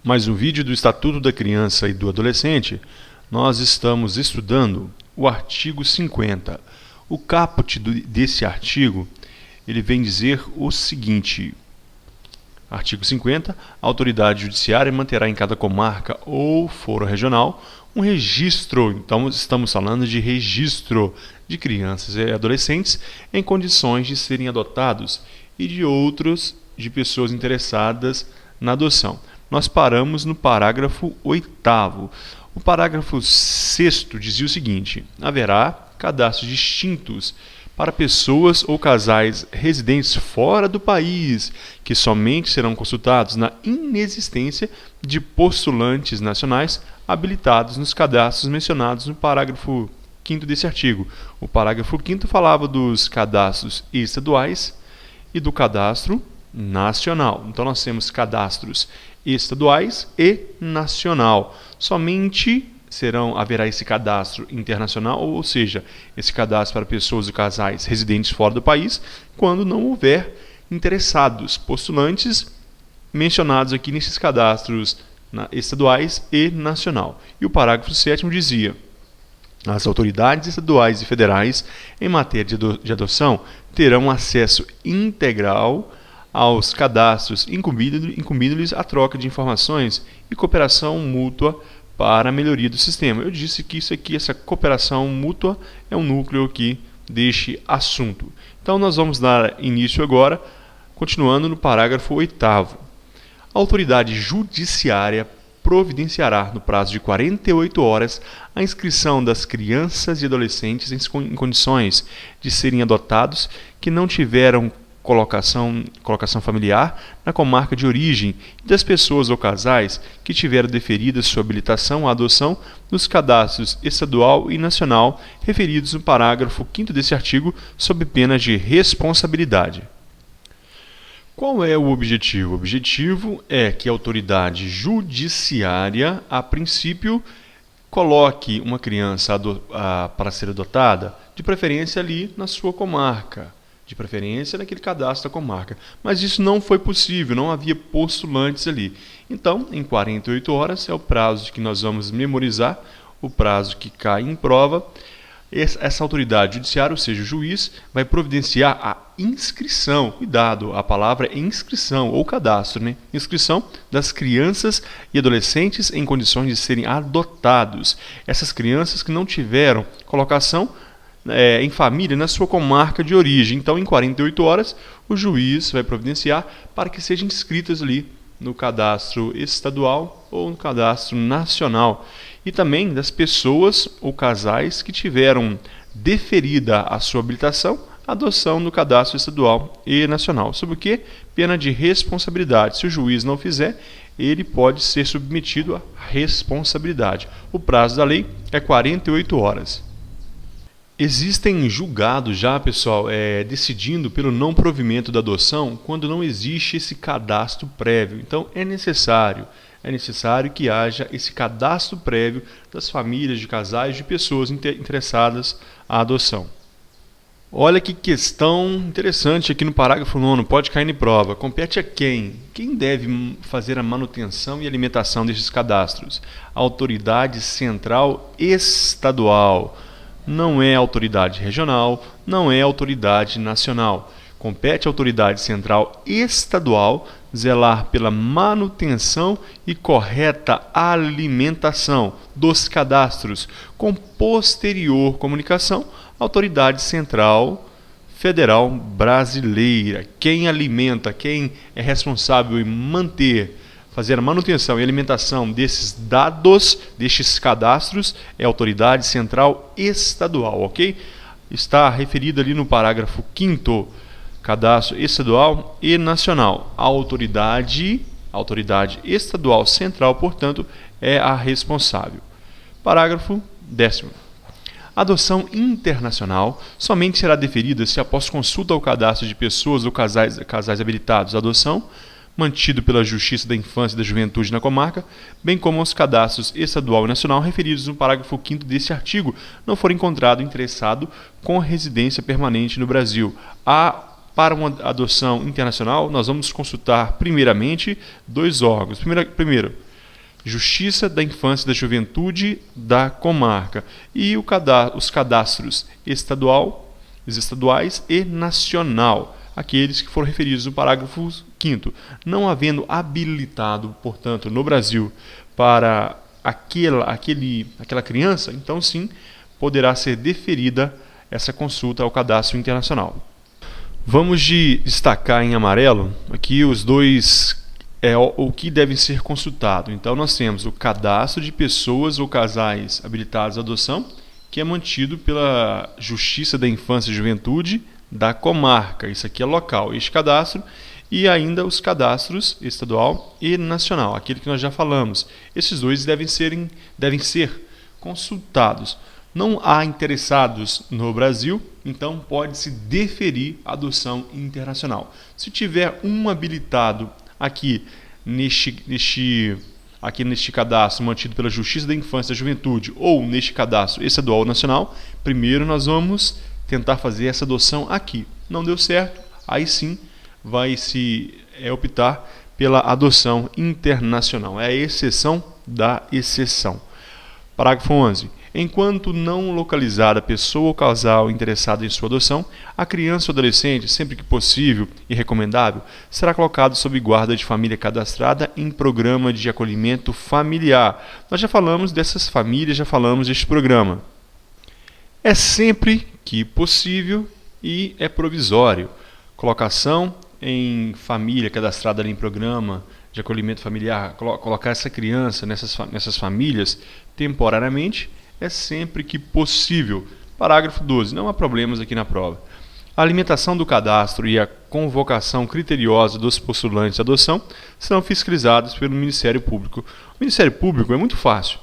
Mais um vídeo do Estatuto da Criança e do Adolescente. Nós estamos estudando o artigo 50. O caput desse artigo, ele vem dizer o seguinte: artigo 50, a autoridade judiciária manterá em cada comarca ou foro regional um registro, então estamos falando de registro de crianças e adolescentes em condições de serem adotados e de pessoas interessadas na adoção. Nós paramos no parágrafo 8º. O parágrafo 6º dizia o seguinte: haverá cadastros distintos para pessoas ou casais residentes fora do país, que somente serão consultados na inexistência de postulantes nacionais habilitados nos cadastros mencionados no parágrafo 5º desse artigo. O parágrafo 5º falava dos cadastros estaduais e do cadastro nacional. Então nós temos cadastros estaduais e nacional. Somente haverá esse cadastro internacional, ou seja, esse cadastro para pessoas e casais residentes fora do país, quando não houver interessados, postulantes mencionados aqui nesses cadastros estaduais e nacional. E o parágrafo 7º dizia: as autoridades estaduais e federais em matéria de adoção terão acesso integral aos cadastros, incumbindo-lhes a troca de informações e cooperação mútua para a melhoria do sistema. Eu disse que essa cooperação mútua é um núcleo aqui deste assunto. Então nós vamos dar início agora, continuando no parágrafo 8º. A autoridade judiciária providenciará, no prazo de 48 horas, a inscrição das crianças e adolescentes em condições de serem adotados que não tiveram colocação familiar na comarca de origem e das pessoas ou casais que tiveram deferida sua habilitação à adoção nos cadastros estadual e nacional referidos no parágrafo 5º desse artigo, sob pena de responsabilidade. Qual é o objetivo? O objetivo é que a autoridade judiciária, a princípio, coloque uma criança para ser adotada, de preferência ali na sua comarca, de preferência naquele cadastro da comarca. Mas isso não foi possível, não havia postulantes ali. Então, em 48 horas, é o prazo que nós vamos memorizar, o prazo que cai em prova. Essa autoridade judiciária, ou seja, o juiz, vai providenciar a inscrição, cuidado, a palavra é inscrição ou cadastro, né? Inscrição das crianças e adolescentes em condições de serem adotados. Essas crianças que não tiveram colocação em família na sua comarca de origem. Então, em 48 horas, o juiz vai providenciar para que sejam inscritas ali no cadastro estadual ou no cadastro nacional. E também das pessoas ou casais que tiveram deferida a sua habilitação, adoção no cadastro estadual e nacional. Sob o quê? Pena de responsabilidade. Se o juiz não fizer, ele pode ser submetido à responsabilidade. O prazo da lei é 48 horas. Existem julgados já, pessoal, decidindo pelo não provimento da adoção quando não existe esse cadastro prévio. Então, é necessário que haja esse cadastro prévio das famílias, de casais, de pessoas interessadas à adoção. Olha que questão interessante aqui no parágrafo 9º, pode cair em prova. Compete a quem? Quem deve fazer a manutenção e alimentação desses cadastros? A autoridade central estadual. Não é autoridade regional, não é autoridade nacional. Compete à autoridade central estadual zelar pela manutenção e correta alimentação dos cadastros, com posterior comunicação à autoridade central federal brasileira. Quem alimenta, quem é responsável em fazer a manutenção e alimentação desses dados, destes cadastros, é a autoridade central estadual, ok? Está referido ali no parágrafo 5º, cadastro estadual e nacional. A autoridade estadual central, portanto, é a responsável. Parágrafo 10º. A adoção internacional somente será deferida se, após consulta ao cadastro de pessoas ou casais habilitados à adoção, mantido pela Justiça da Infância e da Juventude na comarca, bem como aos cadastros estadual e nacional referidos no parágrafo 5º deste artigo, não for encontrado interessado com residência permanente no Brasil. Para uma adoção internacional, nós vamos consultar primeiramente dois órgãos. Primeiro, Justiça da Infância e da Juventude da comarca e os cadastros estaduais e nacional, aqueles que foram referidos no parágrafo 5º. Não havendo habilitado, portanto, no Brasil para aquela criança, então sim, poderá ser deferida essa consulta ao cadastro internacional. Vamos destacar em amarelo aqui os dois o que devem ser consultados. Então nós temos o cadastro de pessoas ou casais habilitados à adoção, que é mantido pela Justiça da Infância e Juventude da comarca. Isso aqui é local, este cadastro, e ainda os cadastros estadual e nacional, aquele que nós já falamos. Esses dois devem ser consultados. Não há interessados no Brasil, então pode-se deferir a adoção internacional. Se tiver um habilitado aqui neste cadastro mantido pela Justiça da Infância e da Juventude ou neste cadastro estadual ou nacional, primeiro nós vamos tentar fazer essa adoção aqui. Não deu certo, aí sim vai-se optar pela adoção internacional. É a exceção da exceção. Parágrafo 11. Enquanto não localizada a pessoa ou casal interessado em sua adoção, a criança ou adolescente, sempre que possível e recomendável, será colocado sob guarda de família cadastrada em programa de acolhimento familiar. Nós já falamos dessas famílias, já falamos deste programa. É sempre que possível e é provisório. Colocação em família cadastrada ali em programa de acolhimento familiar, colocar essa criança nessas famílias temporariamente, é sempre que possível. Parágrafo 12. Não há problemas aqui na prova. A alimentação do cadastro e a convocação criteriosa dos postulantes à adoção serão fiscalizados pelo Ministério Público. O Ministério Público é muito fácil.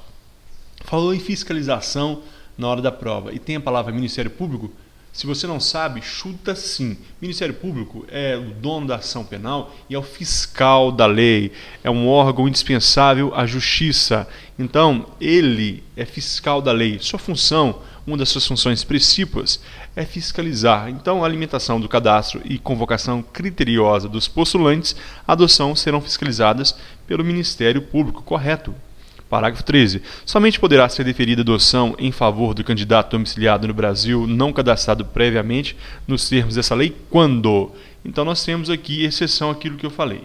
Falou em fiscalização na hora da prova e tem a palavra Ministério Público. Se você não sabe, chuta sim. Ministério Público é o dono da ação penal e é o fiscal da lei. É um órgão indispensável à justiça. Então, ele é fiscal da lei. Sua função, uma das suas funções principais, é fiscalizar. Então, a alimentação do cadastro e convocação criteriosa dos postulantes à adoção serão fiscalizadas pelo Ministério Público. Correto. Parágrafo 13. Somente poderá ser deferida adoção em favor do candidato domiciliado no Brasil não cadastrado previamente nos termos dessa lei quando? Então nós temos aqui exceção àquilo que eu falei.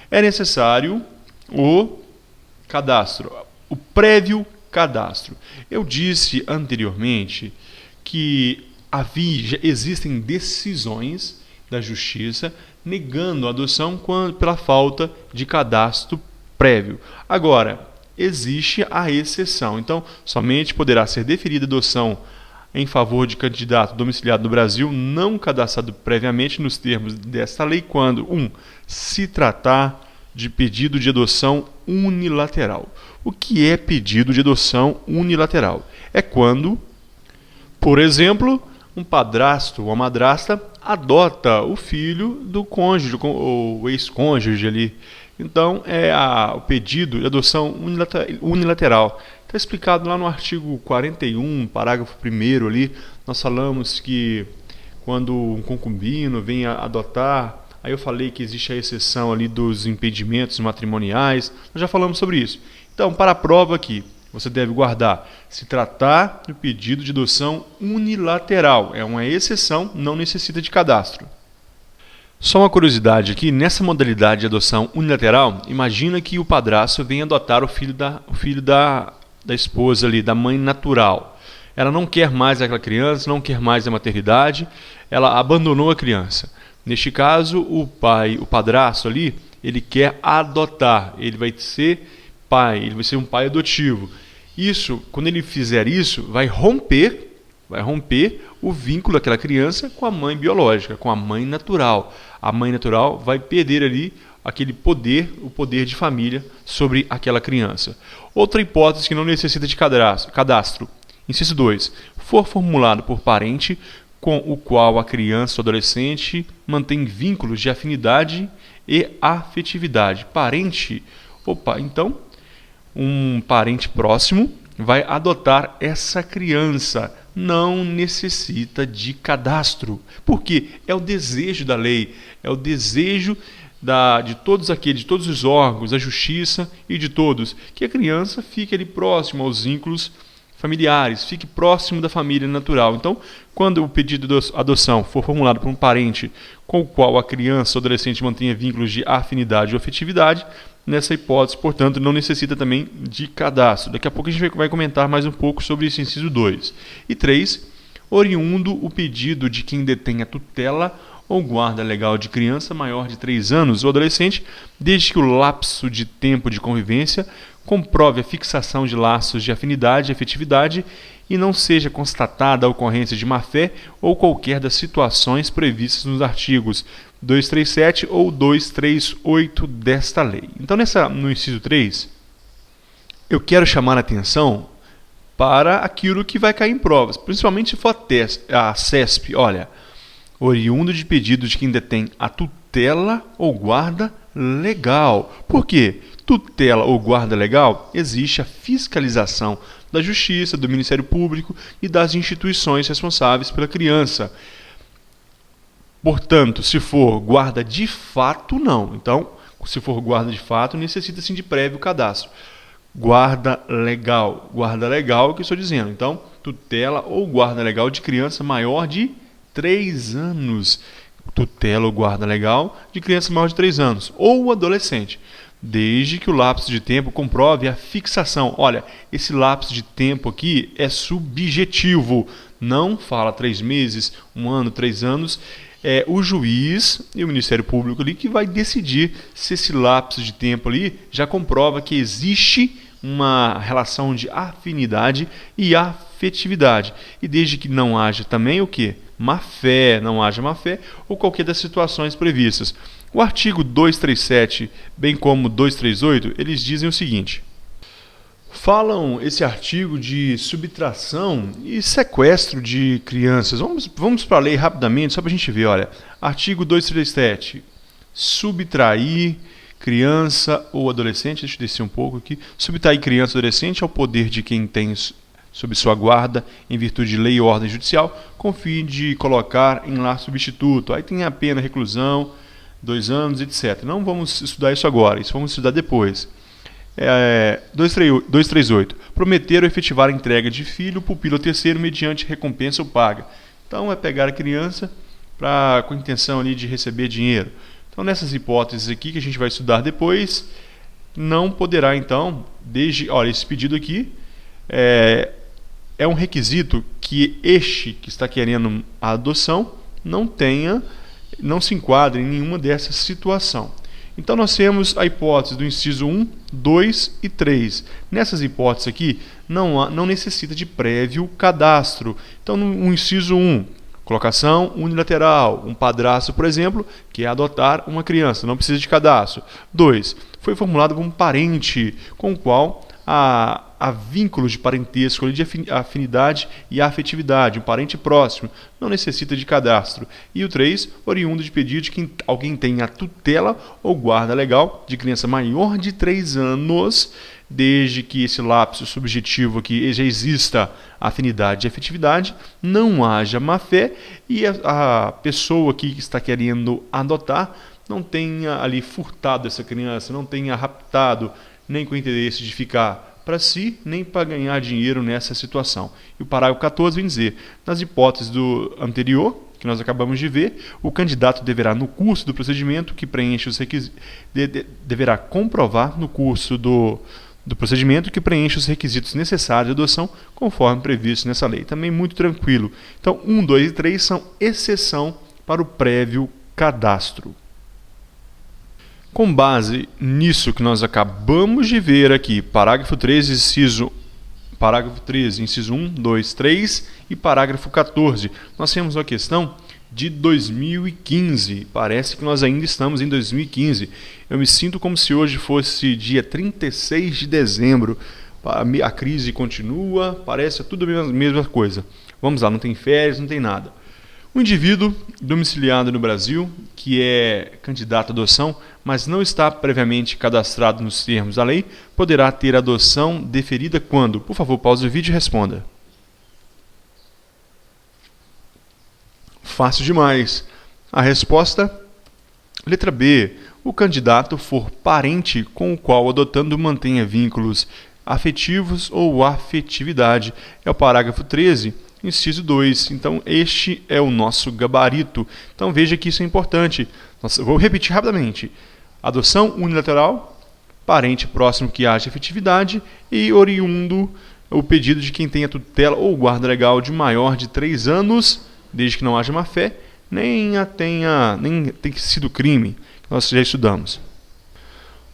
É necessário o cadastro, o prévio cadastro. Eu disse anteriormente que existem decisões da Justiça negando a adoção pela falta de cadastro prévio. Agora, existe a exceção. Então, somente poderá ser deferida adoção em favor de candidato domiciliado no Brasil não cadastrado previamente nos termos desta lei quando 1. Se tratar de pedido de adoção unilateral. O que é pedido de adoção unilateral? É quando, por exemplo, um padrasto ou uma madrasta adota o filho do cônjuge ou ex-cônjuge ali. Então, o pedido de adoção unilateral. Está explicado lá no artigo 41, parágrafo 1º ali. Nós falamos que quando um concubino vem a adotar, aí eu falei que existe a exceção ali dos impedimentos matrimoniais. Nós já falamos sobre isso. Então, para a prova aqui, você deve guardar se tratar do pedido de adoção unilateral. É uma exceção, não necessita de cadastro. Só uma curiosidade aqui, nessa modalidade de adoção unilateral, imagina que o padrasto vem adotar o filho da esposa ali, da mãe natural. Ela não quer mais aquela criança, não quer mais a maternidade, ela abandonou a criança. Neste caso, o padrasto ali, ele quer adotar, ele vai ser pai, ele vai ser um pai adotivo. Isso, quando ele fizer isso, vai romper o vínculo daquela criança com a mãe biológica, com a mãe natural. A mãe natural vai perder ali aquele poder, o poder de família sobre aquela criança. Outra hipótese que não necessita de cadastro. Inciso 2. For formulado por parente com o qual a criança ou adolescente mantém vínculos de afinidade e afetividade. Parente, então, um parente próximo vai adotar essa criança. Não necessita de cadastro, porque é o desejo da lei, é o desejo de todos os órgãos, da justiça e de todos, que a criança fique ali próximo aos vínculos familiares, fique próximo da família natural. Então, quando o pedido de adoção for formulado por um parente com o qual a criança ou adolescente mantenha vínculos de afinidade ou afetividade, nessa hipótese, portanto, não necessita também de cadastro. Daqui a pouco a gente vai comentar mais um pouco sobre esse inciso 2. E 3, oriundo o pedido de quem detém a tutela ou guarda legal de criança maior de 3 anos ou adolescente, desde que o lapso de tempo de convivência comprove a fixação de laços de afinidade e afetividade e não seja constatada a ocorrência de má-fé ou qualquer das situações previstas nos artigos 237 ou 238 desta lei. Então, no inciso 3, eu quero chamar a atenção para aquilo que vai cair em provas, principalmente se for a CESP. Olha, oriundo de pedido de quem detém a tutela ou guarda legal. Por quê? Tutela ou guarda legal, existe a fiscalização da Justiça, do Ministério Público e das instituições responsáveis pela criança. Portanto, se for guarda de fato, não. Então, se for guarda de fato, necessita sim de prévio cadastro. Guarda legal é o que eu estou dizendo. Então, tutela ou guarda legal de criança maior de 3 anos. Tutela ou guarda legal de criança maior de 3 anos. Ou adolescente, desde que o lapso de tempo comprove a fixação. Olha, esse lapso de tempo aqui é subjetivo. Não fala 3 meses, 1 ano, 3 anos. É o juiz e o Ministério Público ali que vai decidir se esse lapso de tempo ali já comprova que existe uma relação de afinidade e afetividade. E desde que não haja também o quê? Má-fé, não haja má-fé ou qualquer das situações previstas. O artigo 237, bem como 238, eles dizem o seguinte: falam esse artigo de subtração e sequestro de crianças. Vamos para a lei rapidamente, só para a gente ver. Olha, artigo 237, subtrair criança ou adolescente, deixa eu descer um pouco aqui, subtrair criança ou adolescente ao poder de quem tem sob sua guarda, em virtude de lei e ordem judicial, com fim de colocar em lar substituto. Aí tem a pena reclusão, 2 anos, etc. Não vamos estudar isso agora, isso vamos estudar depois. 238. Prometer ou efetivar a entrega de filho, pupilo ou terceiro mediante recompensa ou paga. Então é pegar a criança com a intenção ali de receber dinheiro. Então nessas hipóteses aqui que a gente vai estudar depois, não poderá então, olha, esse pedido aqui é um requisito que este que está querendo a adoção não se enquadre em nenhuma dessa situação. Então nós temos a hipótese do inciso 1, 2 e 3. Nessas hipóteses aqui não necessita de prévio cadastro. Então no inciso 1, colocação unilateral, um padrasto, por exemplo, quer adotar uma criança, não precisa de cadastro. 2, foi formulado por um parente com o qual há vínculos de parentesco, de afinidade e afetividade, um parente próximo, não necessita de cadastro. E o 3, oriundo de pedido de que alguém tenha a tutela ou guarda legal de criança maior de 3 anos, desde que esse lapso subjetivo aqui já exista afinidade e afetividade, não haja má-fé e a pessoa que está querendo adotar não tenha ali furtado essa criança, não tenha raptado, nem com interesse de ficar para si, nem para ganhar dinheiro nessa situação. E o parágrafo 14 vem dizer, nas hipóteses do anterior, que nós acabamos de ver, o candidato deverá, no curso do procedimento que preenche os requisitos, deverá comprovar no curso do procedimento que preenche os requisitos necessários de adoção, conforme previsto nessa lei. Também muito tranquilo. Então, 1, 2 e 3 são exceção para o prévio cadastro. Com base nisso que nós acabamos de ver aqui, parágrafo 13, inciso 1, 2, 3 e parágrafo 14, nós temos uma questão de 2015. Parece que nós ainda estamos em 2015. Eu me sinto como se hoje fosse dia 36 de dezembro. A crise continua, parece tudo a mesma coisa. Vamos lá, não tem férias, não tem nada. O indivíduo domiciliado no Brasil, que é candidato à adoção, mas não está previamente cadastrado nos termos da lei, poderá ter adoção deferida quando? Por favor, pause o vídeo e responda. Fácil demais. A resposta, letra B. o candidato for parente com o qual o adotando mantenha vínculos afetivos ou afetividade. É o parágrafo 13, inciso 2. Então, este é o nosso gabarito. Então, veja que isso é importante. Vou repetir rapidamente. Adoção unilateral, parente próximo que haja efetividade e oriundo o pedido de quem tenha tutela ou guarda legal de maior de 3 anos, desde que não haja má-fé, nem tenha sido crime, que nós já estudamos.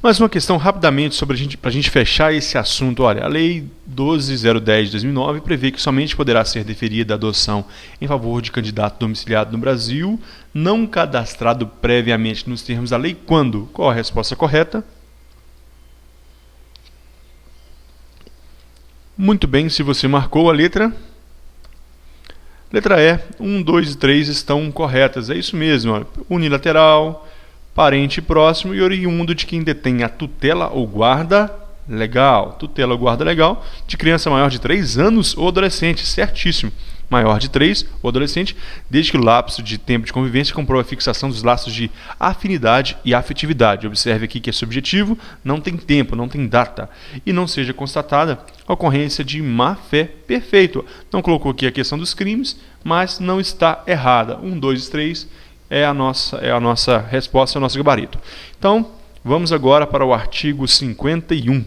Mais uma questão rapidamente para a gente fechar esse assunto. Olha, a Lei 12.010 de 2009 prevê que somente poderá ser deferida a adoção em favor de candidato domiciliado no Brasil, não cadastrado previamente nos termos da lei, quando? Qual a resposta correta? Muito bem, se você marcou a letra E, 1, 2 e 3 estão corretas. É isso mesmo, ó. Unilateral, parente próximo e oriundo de quem detém a tutela ou guarda legal. Tutela ou guarda legal de criança maior de 3 anos ou adolescente, certíssimo. Maior de 3 ou adolescente, desde que o lapso de tempo de convivência comprove a fixação dos laços de afinidade e afetividade. Observe aqui que é subjetivo, não tem tempo, não tem data. E não seja constatada a ocorrência de má-fé. Perfeito. Não colocou aqui a questão dos crimes, mas não está errada. 1, 2 e 3 é a nossa resposta, é o nosso gabarito. Então, vamos agora para o artigo 51.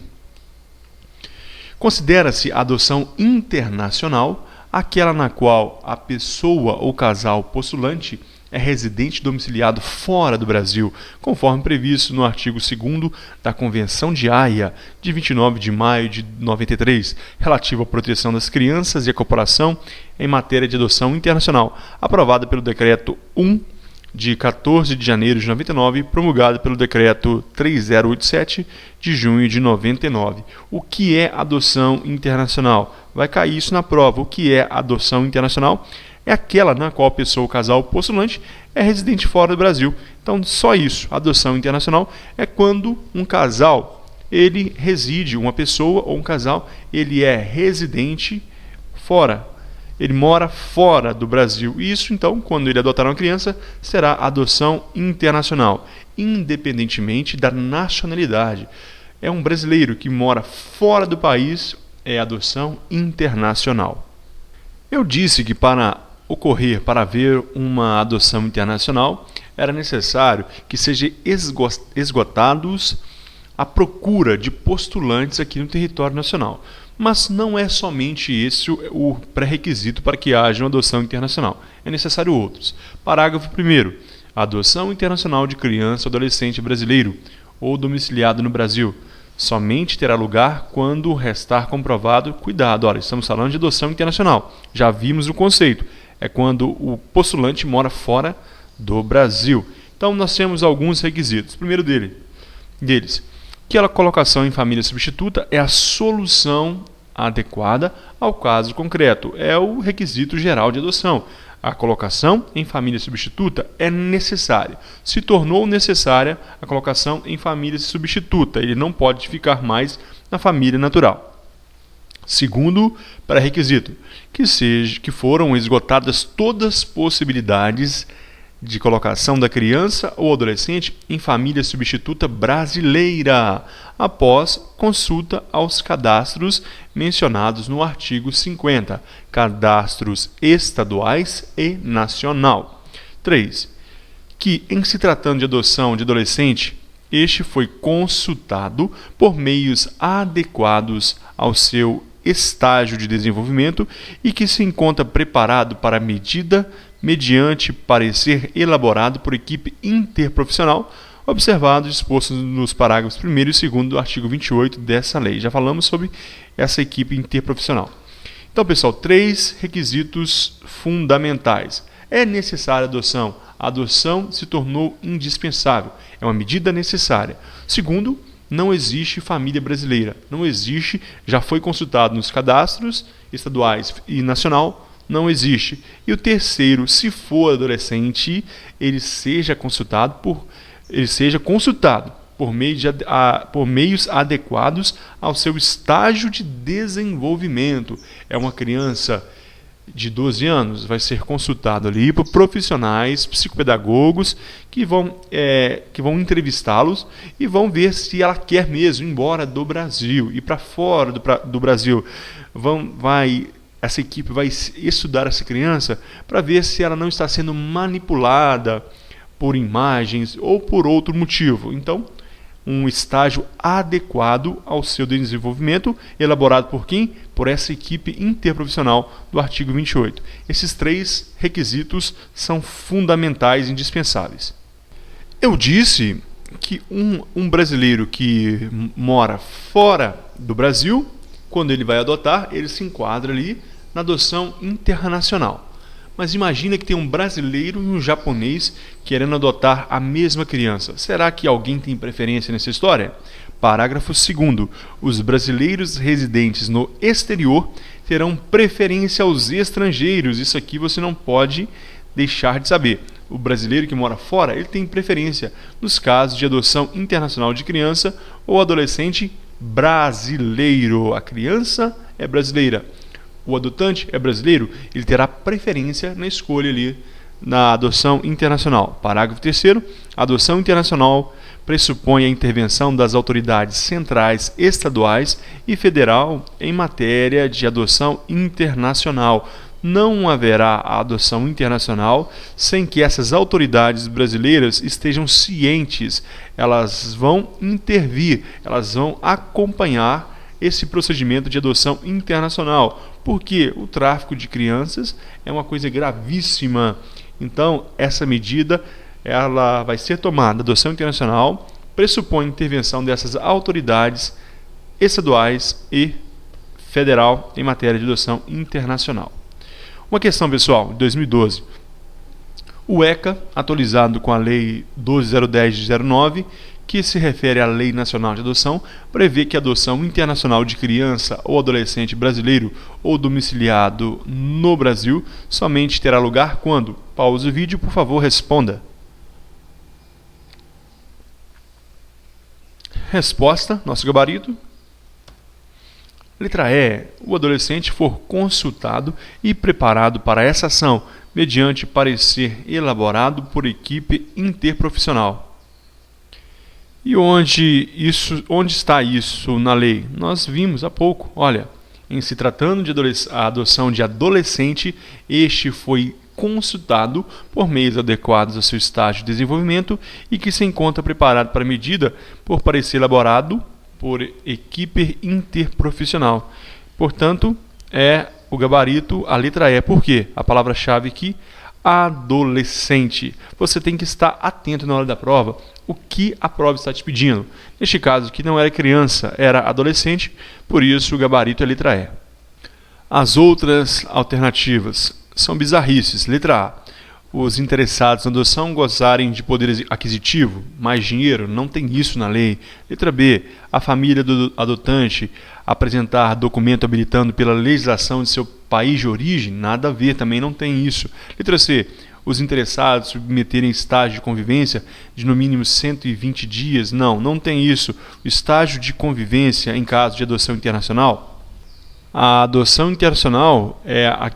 Considera-se a adoção internacional aquela na qual a pessoa ou casal postulante é residente domiciliado fora do Brasil, conforme previsto no artigo 2º da Convenção de Haia, de 29 de maio de 93, relativo à proteção das crianças e à cooperação em matéria de adoção internacional, aprovada pelo Decreto 1, de 14 de janeiro de 99, promulgado pelo Decreto 3087, de junho de 99. O que é adoção internacional? Vai cair isso na prova. O que é adoção internacional? É aquela na qual a pessoa, o casal postulante, é residente fora do Brasil. Então, só isso. Adoção internacional é quando um casal, ele reside, uma pessoa ou um casal, ele é residente fora. Ele mora fora do Brasil. Isso, então, quando ele adotar uma criança, será adoção internacional, independentemente da nacionalidade. É um brasileiro que mora fora do país, é adoção internacional. Eu disse que para haver uma adoção internacional, era necessário que sejam esgotados a procura de postulantes aqui no território nacional. Mas não é somente esse o pré-requisito para que haja uma adoção internacional. É necessário outros. Parágrafo 1º. A adoção internacional de criança ou adolescente brasileiro ou domiciliado no Brasil somente terá lugar quando restar comprovado. Cuidado, olha, estamos falando de adoção internacional. Já vimos o conceito. É quando o postulante mora fora do Brasil. Então, nós temos alguns requisitos. O primeiro deles, que a colocação em família substituta é a solução adequada ao caso concreto. É o requisito geral de adoção. A colocação em família substituta é necessária. Se tornou necessária a colocação em família substituta. Ele não pode ficar mais na família natural. Segundo pré-requisito, que foram esgotadas todas as possibilidades de colocação da criança ou adolescente em família substituta brasileira, após consulta aos cadastros mencionados no artigo 50, cadastros estaduais e nacional. 3. Que, em se tratando de adoção de adolescente, este foi consultado por meios adequados ao seu estágio de desenvolvimento e que se encontra preparado para a medida mediante parecer elaborado por equipe interprofissional, observado disposto nos parágrafos 1º e 2º do artigo 28 dessa lei. Já falamos sobre essa equipe interprofissional. Então, pessoal, 3 requisitos fundamentais. É necessária a adoção. A adoção se tornou indispensável. É uma medida necessária. Segundo, não existe família brasileira. Não existe, já foi consultado nos cadastros estaduais e nacional, não existe. E o terceiro, se for adolescente, ele seja consultado por meios adequados ao seu estágio de desenvolvimento. É uma criança de 12 anos vai ser consultado ali por profissionais, psicopedagogos que vão entrevistá-los e vão ver se ela quer mesmo ir embora do Brasil, ir para fora do Brasil. Essa equipe vai estudar essa criança para ver se ela não está sendo manipulada por imagens ou por outro motivo. Então, um estágio adequado ao seu desenvolvimento, elaborado por quem? Por essa equipe interprofissional do artigo 28. Esses 3 requisitos são fundamentais e indispensáveis. Eu disse que um brasileiro que mora fora do Brasil, quando ele vai adotar, ele se enquadra ali na adoção internacional. Mas imagina que tem um brasileiro e um japonês querendo adotar a mesma criança. Será que alguém tem preferência nessa história? Parágrafo 2º. Os brasileiros residentes no exterior terão preferência aos estrangeiros. Isso aqui você não pode deixar de saber. O brasileiro que mora fora, ele tem preferência nos casos de adoção internacional de criança ou adolescente brasileiro. A criança é brasileira. O adotante é brasileiro, ele terá preferência na escolha ali na adoção internacional. Parágrafo 3º. A adoção internacional pressupõe a intervenção das autoridades centrais, estaduais e federal em matéria de adoção internacional. Não haverá a adoção internacional sem que essas autoridades brasileiras estejam cientes. Elas vão intervir, elas vão acompanhar esse procedimento de adoção internacional, porque o tráfico de crianças é uma coisa gravíssima. Então, essa medida ela vai ser tomada. A adoção internacional pressupõe intervenção dessas autoridades estaduais e federal em matéria de adoção internacional. Uma questão, pessoal, de 2012. O ECA, atualizado com a Lei 12.010 de 09, que se refere à Lei Nacional de Adoção, prevê que a adoção internacional de criança ou adolescente brasileiro ou domiciliado no Brasil somente terá lugar quando? Pause o vídeo, por favor, responda. Resposta, nosso gabarito. Letra E. O adolescente for consultado e preparado para essa ação, mediante parecer elaborado por equipe interprofissional. E onde está isso na lei? Nós vimos há pouco. Olha, em se tratando de adoção de adolescente, este foi consultado por meios adequados ao seu estágio de desenvolvimento e que se encontra preparado para a medida por parecer elaborado por equipe interprofissional. Portanto, é o gabarito, a letra E. Por quê? A palavra-chave aqui, adolescente. Você tem que estar atento na hora da prova o que a prova está te pedindo. Neste caso, que não era criança, era adolescente, por isso o gabarito é a letra E. As outras alternativas são bizarrices. Letra A. Os interessados na adoção gozarem de poder aquisitivo, mais dinheiro, não tem isso na lei. Letra B. A família do adotante apresentar documento habilitando pela legislação de seu país de origem, nada a ver, também não tem isso. Letra C. Os interessados submeterem estágio de convivência de no mínimo 120 dias, não tem isso. O estágio de convivência em caso de adoção internacional. A adoção internacional,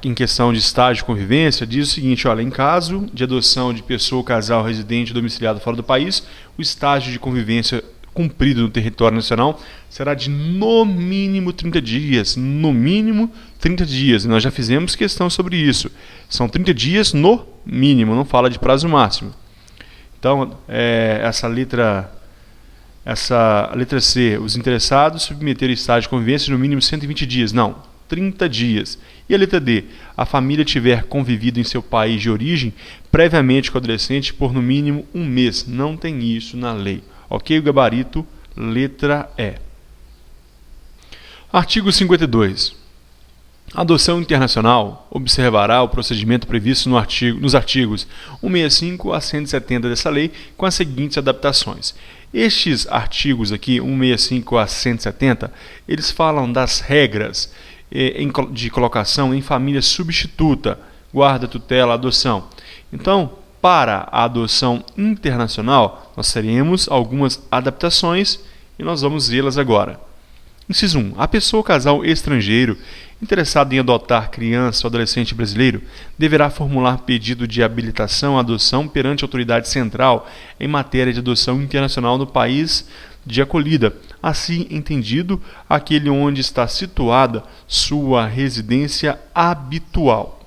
em questão de estágio de convivência, diz o seguinte, olha, em caso de adoção de pessoa ou casal residente domiciliado fora do país, o estágio de convivência cumprido no território nacional será de no mínimo 30 dias. No mínimo 30 dias. Nós já fizemos questão sobre isso. São 30 dias no mínimo, não fala de prazo máximo. Então, essa letra C, os interessados submeterem estágio de convivência de no mínimo 120 dias. Não, 30 dias. E a letra D, a família tiver convivido em seu país de origem previamente com o adolescente por no mínimo 1 mês. Não tem isso na lei. Ok? O gabarito, letra E. Artigo 52. A adoção internacional observará o procedimento previsto nos artigos 165 a 170 dessa lei, com as seguintes adaptações. Estes artigos aqui, 165 a 170, eles falam das regras de colocação em família substituta, guarda, tutela, adoção. Então, para a adoção internacional, nós teremos algumas adaptações e nós vamos vê-las agora. Inciso 1. A pessoa ou casal estrangeiro interessado em adotar criança ou adolescente brasileiro deverá formular pedido de habilitação à adoção perante a autoridade central em matéria de adoção internacional no país de acolhida, assim entendido aquele onde está situada sua residência habitual.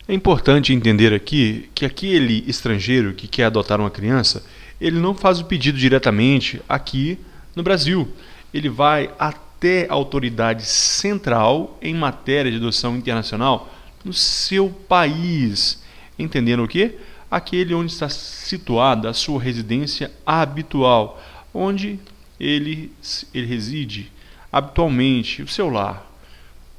É importante entender aqui que aquele estrangeiro que quer adotar uma criança, ele não faz o pedido diretamente aqui no Brasil. Ele vai até a autoridade central em matéria de adoção internacional no seu país. Entendendo o quê? Aquele onde está situada a sua residência habitual, onde ele reside habitualmente, o seu lar.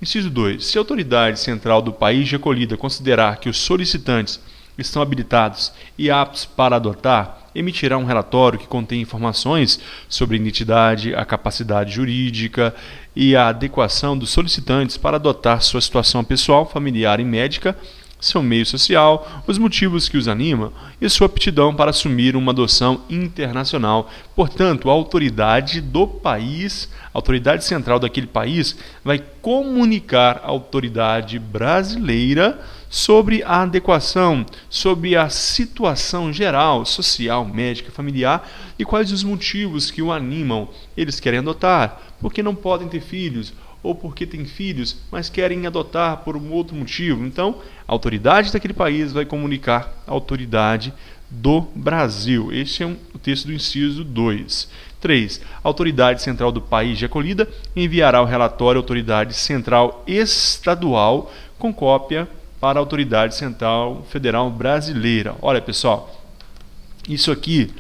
Inciso 2. Se a autoridade central do país de acolhida considerar que os solicitantes estão habilitados e aptos para adotar, emitirá um relatório que contém informações sobre a identidade, a capacidade jurídica e a adequação dos solicitantes para adotar sua situação pessoal, familiar e médica, seu meio social, os motivos que os animam e sua aptidão para assumir uma adoção internacional. Portanto, a autoridade do país, a autoridade central daquele país, vai comunicar à autoridade brasileira sobre a adequação, sobre a situação geral, social, médica, familiar e quais os motivos que o animam. Eles querem adotar porque não podem ter filhos, ou porque têm filhos, mas querem adotar por um outro motivo. Então, a autoridade daquele país vai comunicar à autoridade do Brasil. Este é o texto do inciso 2. 3. A autoridade central do país de acolhida enviará o relatório à autoridade central estadual com cópia para a autoridade central federal brasileira. Olha, pessoal, isso aqui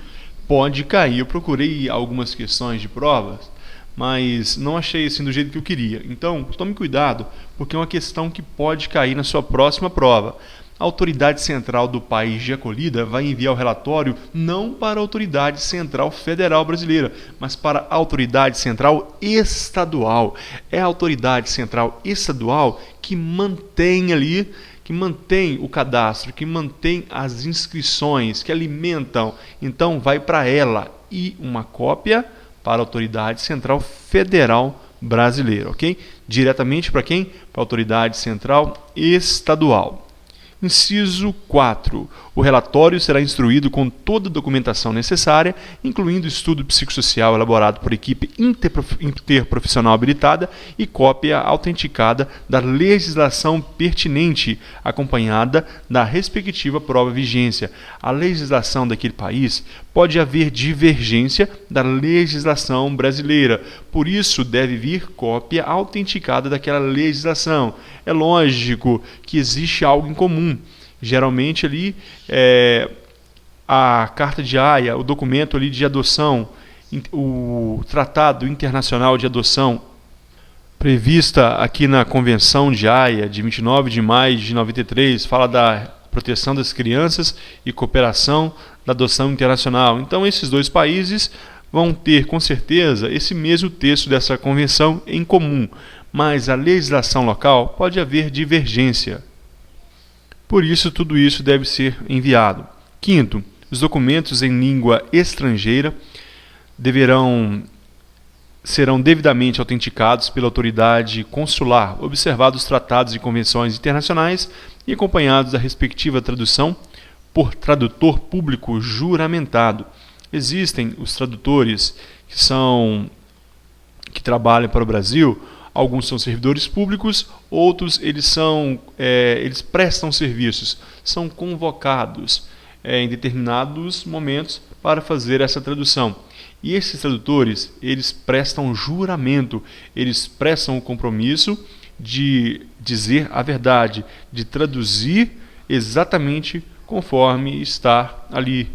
pode cair. Eu procurei algumas questões de provas, mas não achei assim do jeito que eu queria. Então, tome cuidado, porque é uma questão que pode cair na sua próxima prova. A autoridade central do país de acolhida vai enviar o relatório não para a autoridade central federal brasileira, mas para a autoridade central estadual. É a autoridade central estadual que mantém ali, que mantém o cadastro, que mantém as inscrições, que alimentam. Então, vai para ela e uma cópia para a autoridade central federal brasileira, ok? Diretamente para quem? Para a autoridade central estadual. Inciso 4. O relatório será instruído com toda a documentação necessária, incluindo estudo psicossocial elaborado por equipe interprofissional habilitada e cópia autenticada da legislação pertinente, acompanhada da respectiva prova vigência. A legislação daquele país pode haver divergência da legislação brasileira, por isso deve vir cópia autenticada daquela legislação. É lógico que existe algo em comum. Geralmente ali a Carta de Haia, o documento ali de adoção, o Tratado Internacional de Adoção, prevista aqui na Convenção de Haia, de 29 de maio de 93, fala da proteção das crianças e cooperação da adoção internacional. Então, esses dois países vão ter, com certeza, esse mesmo texto dessa convenção em comum, mas a legislação local pode haver divergência. Por isso, tudo isso deve ser enviado. 5º, os documentos em língua estrangeira serão devidamente autenticados pela autoridade consular, observados tratados e convenções internacionais e acompanhados da respectiva tradução por tradutor público juramentado. Existem os tradutores que trabalham para o Brasil. Alguns são servidores públicos, outros eles prestam serviços, são convocados em determinados momentos para fazer essa tradução. E esses tradutores, eles prestam juramento, eles prestam o compromisso de dizer a verdade, de traduzir exatamente conforme está ali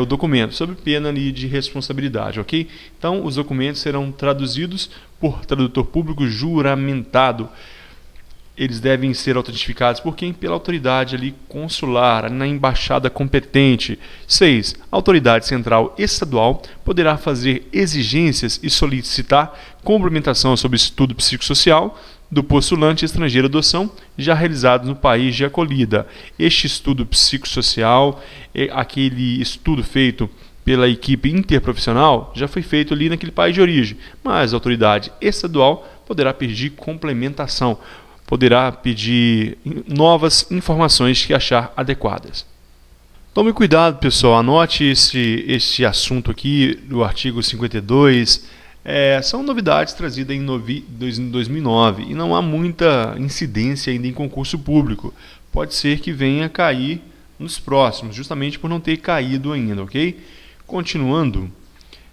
o documento, sob pena ali de responsabilidade, ok? Então, os documentos serão traduzidos por tradutor público juramentado. Eles devem ser autentificados por quem? Pela autoridade ali consular, na embaixada competente. 6. A autoridade central estadual poderá fazer exigências e solicitar complementação sobre estudo psicossocial do postulante estrangeiro à adoção já realizado no país de acolhida. Este estudo psicossocial é aquele estudo feito pela equipe interprofissional já foi feito ali naquele país de origem, mas a autoridade estadual poderá pedir complementação, poderá pedir novas informações que achar adequadas. Tome cuidado, pessoal, anote esse assunto aqui do artigo 52. São novidades trazidas em 2009 e não há muita incidência ainda em concurso público. Pode ser que venha cair nos próximos, justamente por não ter caído ainda, ok? Continuando.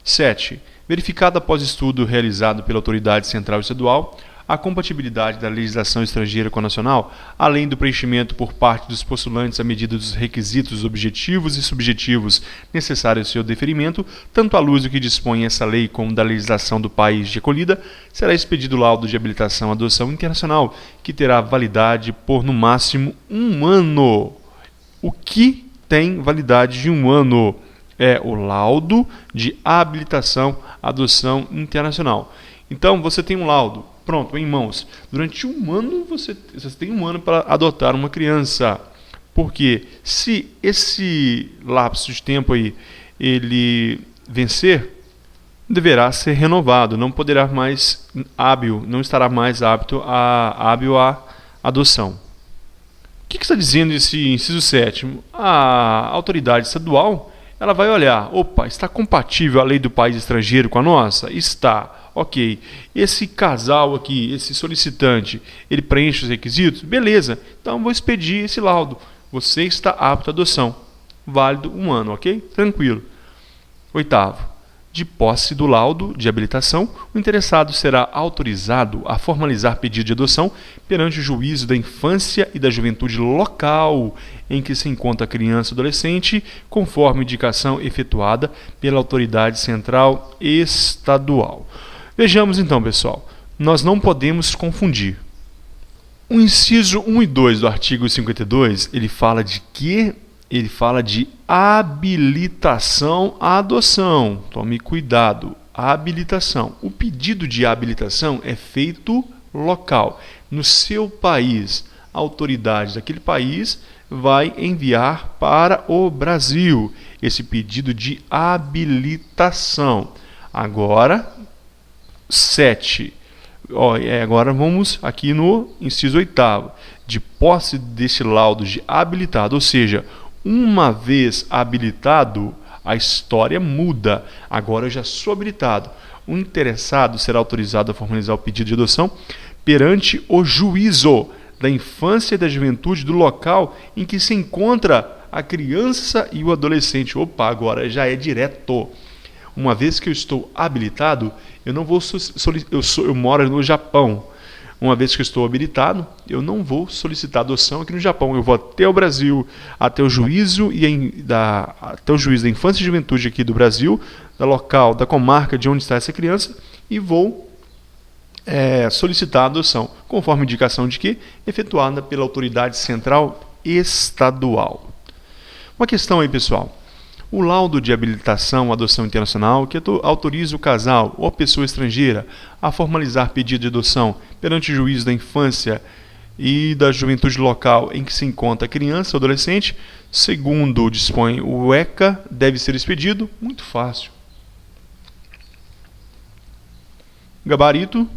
7. Verificado após estudo realizado pela autoridade central e estadual a compatibilidade da legislação estrangeira com a nacional, além do preenchimento por parte dos postulantes à medida dos requisitos objetivos e subjetivos necessários ao seu deferimento, tanto à luz do que dispõe essa lei como da legislação do país de acolhida, será expedido laudo de habilitação à adoção internacional, que terá validade por no máximo 1 ano. O que tem validade de 1 ano? É o laudo de habilitação à adoção internacional. Então, você tem um laudo, pronto, em mãos. Durante 1 ano, você tem 1 ano para adotar uma criança. Porque se esse lapso de tempo aí, ele vencer, deverá ser renovado. Não poderá mais não estará mais hábil à adoção. O que está dizendo esse inciso 7º? A autoridade estadual ela vai olhar, opa, está compatível a lei do país estrangeiro com a nossa? Está, ok. Esse casal aqui, esse solicitante, ele preenche os requisitos? Beleza, então vou expedir esse laudo. Você está apto à adoção. Válido 1 ano, ok? Tranquilo. 8º. De posse do laudo de habilitação, o interessado será autorizado a formalizar pedido de adoção perante o juízo da infância e da juventude local em que se encontra a criança ou adolescente, conforme indicação efetuada pela autoridade central estadual. Vejamos então, pessoal, nós não podemos confundir. O inciso 1 e 2 do artigo 52, ele fala de quê? Ele fala de habilitação à adoção. Tome cuidado. Habilitação. O pedido de habilitação é feito local. No seu país, a autoridade daquele país vai enviar para o Brasil esse pedido de habilitação. Agora, 7. Agora vamos aqui no inciso 8º. De posse desse laudo de habilitado, ou seja, uma vez habilitado, a história muda. Agora eu já sou habilitado. O interessado será autorizado a formalizar o pedido de adoção perante o juízo da infância e da juventude do local em que se encontra a criança e o adolescente. Opa, agora já é direto. Uma vez que eu estou habilitado, eu não vou eu moro no Japão. Uma vez que eu estou habilitado, eu não vou solicitar adoção aqui no Japão. Eu vou até o Brasil, até o juízo até o juízo da infância e juventude aqui do Brasil, da local, da comarca de onde está essa criança, e vou solicitar a adoção, conforme indicação de que? Efetuada pela autoridade central estadual. Uma questão aí, pessoal. O laudo de habilitação à adoção internacional que autoriza o casal ou a pessoa estrangeira a formalizar pedido de adoção perante o juízo da infância e da juventude local em que se encontra a criança ou adolescente, segundo dispõe o ECA, deve ser expedido. Muito fácil. Gabarito.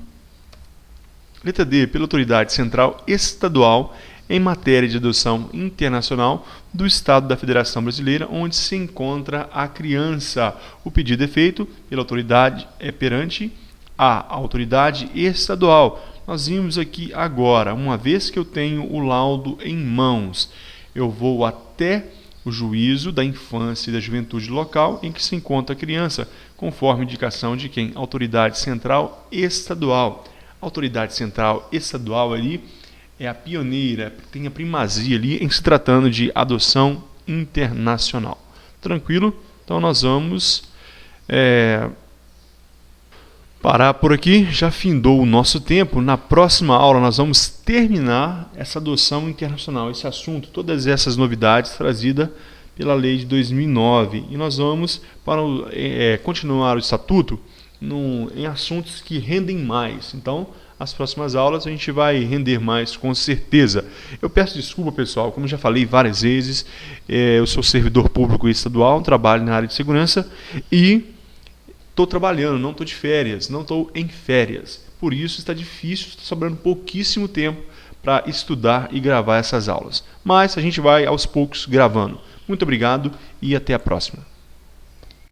Letra D. Pela autoridade central estadual em matéria de adoção internacional do Estado da Federação Brasileira, onde se encontra a criança. O pedido é feito pela autoridade perante a autoridade estadual. Nós vimos aqui agora, uma vez que eu tenho o laudo em mãos, eu vou até o juízo da infância e da juventude local em que se encontra a criança, conforme indicação de quem? Autoridade central estadual. Autoridade central estadual ali é a pioneira, tem a primazia ali em se tratando de adoção internacional. Tranquilo? Então nós vamos parar por aqui. Já findou o nosso tempo. Na próxima aula nós vamos terminar essa adoção internacional, esse assunto, todas essas novidades trazidas pela lei de 2009. E nós vamos, para continuar o estatuto, em assuntos que rendem mais. Então, as próximas aulas a gente vai render mais, com certeza. Eu peço desculpa, pessoal, como já falei várias vezes, eu sou servidor público estadual, trabalho na área de segurança e estou trabalhando, não estou de férias, não estou em férias. Por isso está difícil, está sobrando pouquíssimo tempo para estudar e gravar essas aulas. Mas a gente vai aos poucos gravando. Muito obrigado e até a próxima.